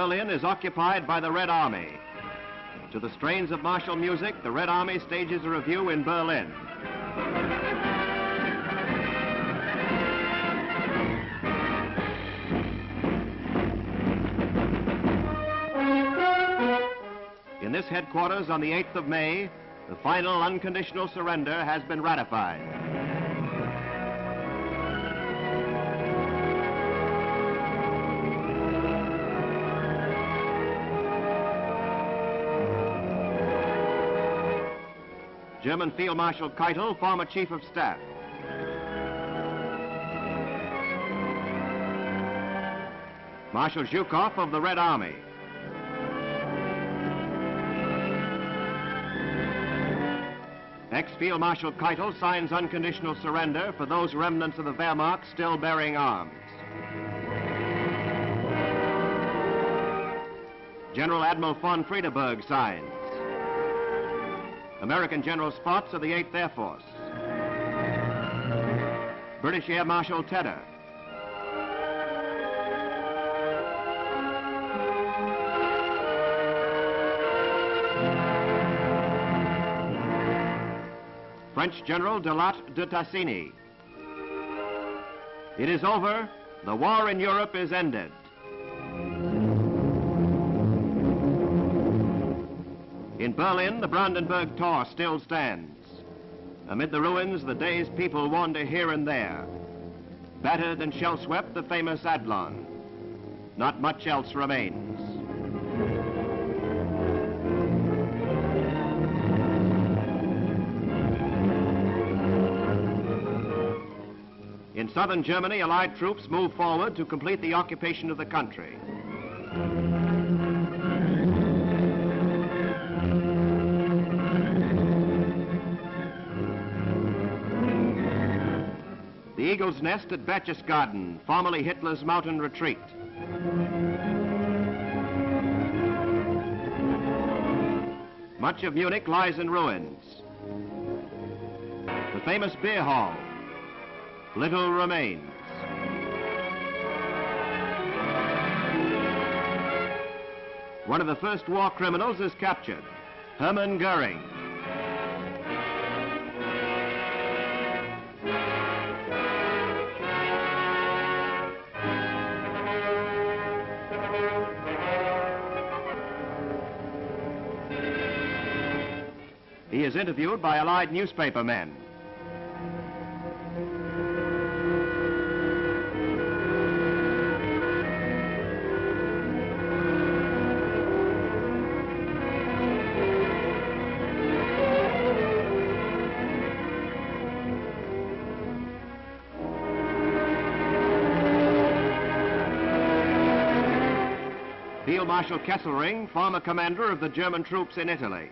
Berlin is occupied by the Red Army. To the strains of martial music, the Red Army stages a review in Berlin. In this headquarters on the 8th of May, the final unconditional surrender has been ratified. German Field Marshal Keitel, former Chief of Staff. Marshal Zhukov of the Red Army. Ex-Field Marshal Keitel signs unconditional surrender for those remnants of the Wehrmacht still bearing arms. General Admiral von Friedeberg signs. American General Spaatz of the 8th Air Force. British Air Marshal Tedder. French General de Latte de Tassigny. It is over. The war in Europe is ended. In Berlin, the Brandenburg Tor still stands. Amid the ruins, the day's people wander here and there. Battered and shell-swept, the famous Adlon. Not much else remains. In southern Germany, Allied troops move forward to complete the occupation of the country. The Eagle's Nest at Berchtesgaden, formerly Hitler's mountain retreat. Much of Munich lies in ruins. The famous beer hall. Little remains. One of the first war criminals is captured, Hermann Goring. He is interviewed by Allied newspaper men. Field Marshal Kesselring, former commander of the German troops in Italy.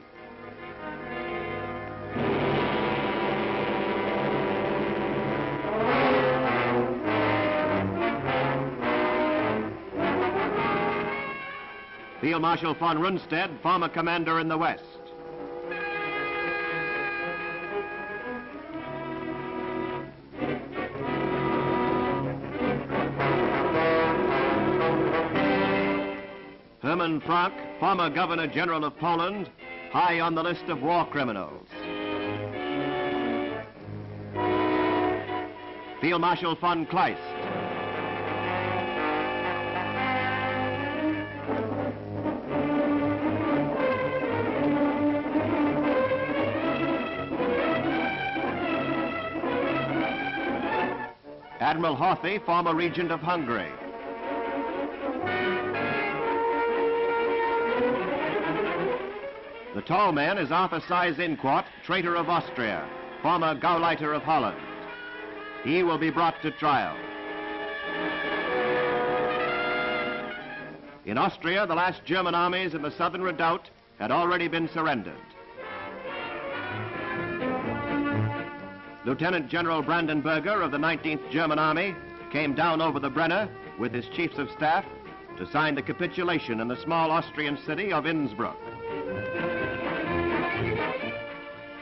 Field Marshal von Runstedt, former commander in the West. Hermann Frank, former Governor General of Poland, high on the list of war criminals. Field Marshal von Kleist. Admiral Horthy, former Regent of Hungary. The tall man is Arthur Seyss-Inquart, traitor of Austria, former Gauleiter of Holland. He will be brought to trial. In Austria, the last German armies in the southern redoubt had already been surrendered. Lieutenant General Brandenberger of the 19th German Army came down over the Brenner with his chiefs of staff to sign the capitulation in the small Austrian city of Innsbruck.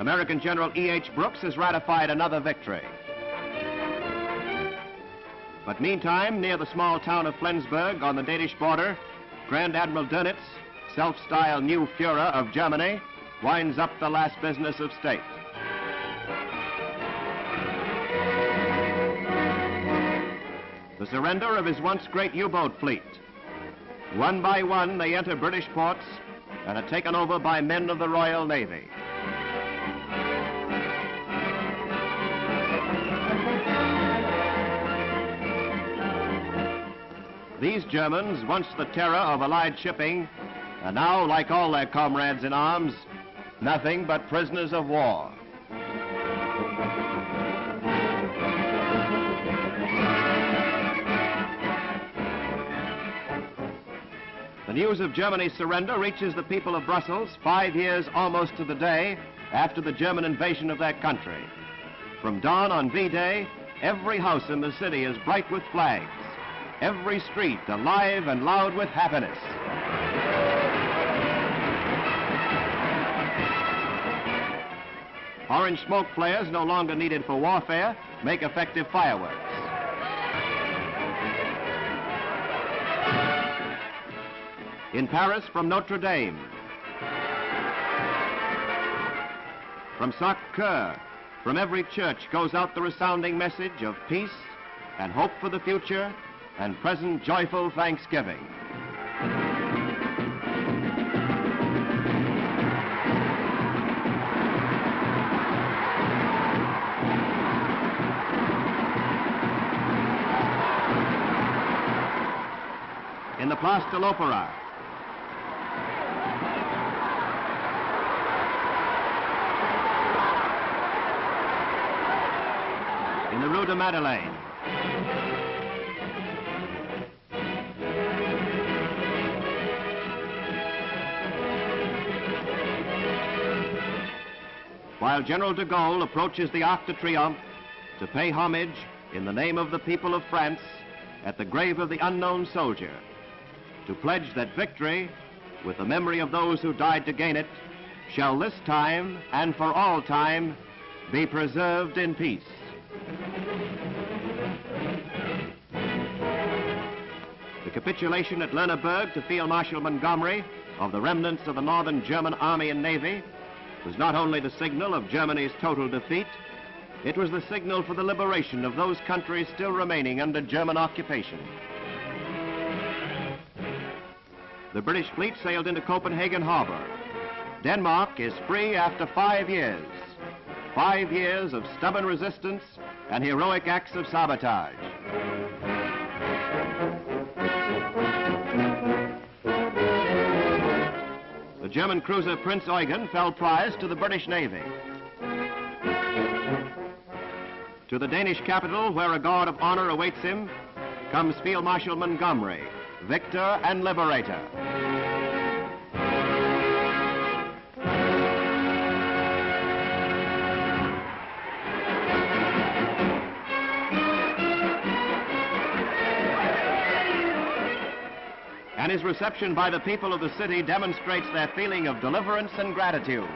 American General E.H. Brooks has ratified another victory. But meantime, near the small town of Flensburg on the Danish border, Grand Admiral Doenitz, self-styled new Führer of Germany, winds up the last business of state. The surrender of his once great U-boat fleet. One by one, they enter British ports and are taken over by men of the Royal Navy. These Germans, once the terror of Allied shipping, are now, like all their comrades in arms, nothing but prisoners of war. The news of Germany's surrender reaches the people of Brussels 5 years almost to the day after the German invasion of that country. From dawn on V-Day, every house in the city is bright with flags, every street alive and loud with happiness. Orange smoke flares, no longer needed for warfare, make effective fireworks. In Paris, from Notre Dame, from Sacre-Cœur, from every church goes out the resounding message of peace and hope for the future and present joyful thanksgiving. In the Place de l'Opéra, in the Rue de Madeleine, while General de Gaulle approaches the Arc de Triomphe to pay homage in the name of the people of France at the grave of the unknown soldier, to pledge that victory, with the memory of those who died to gain it, shall this time and for all time be preserved in peace. The capitulation at Lundberg to Field Marshal Montgomery of the remnants of the Northern German Army and Navy was not only the signal of Germany's total defeat, it was the signal for the liberation of those countries still remaining under German occupation. The British fleet sailed into Copenhagen harbor. Denmark is free after 5 years. 5 years of stubborn resistance and heroic acts of sabotage. The German cruiser Prince Eugen fell prize to the British Navy. To the Danish capital, where a guard of honor awaits him, comes Field Marshal Montgomery, victor and liberator. And his reception by the people of the city demonstrates their feeling of deliverance and gratitude.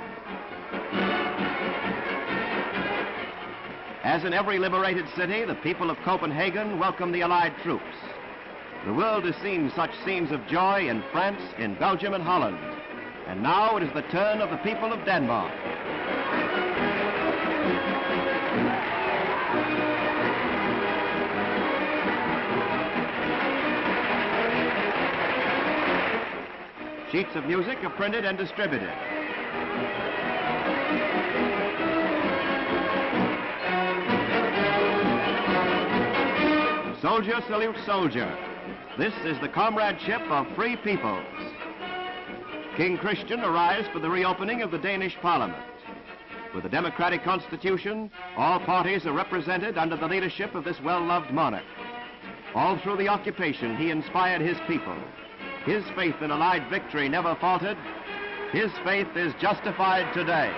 As in every liberated city, the people of Copenhagen welcome the Allied troops. The world has seen such scenes of joy in France, in Belgium, and Holland. And now it is the turn of the people of Denmark. Sheets of music are printed and distributed. Soldier salutes soldier. This is the comradeship of free peoples. King Christian arrives for the reopening of the Danish Parliament. With a democratic constitution, all parties are represented under the leadership of this well-loved monarch. All through the occupation, he inspired his people. His faith in Allied victory never faltered. His faith is justified today.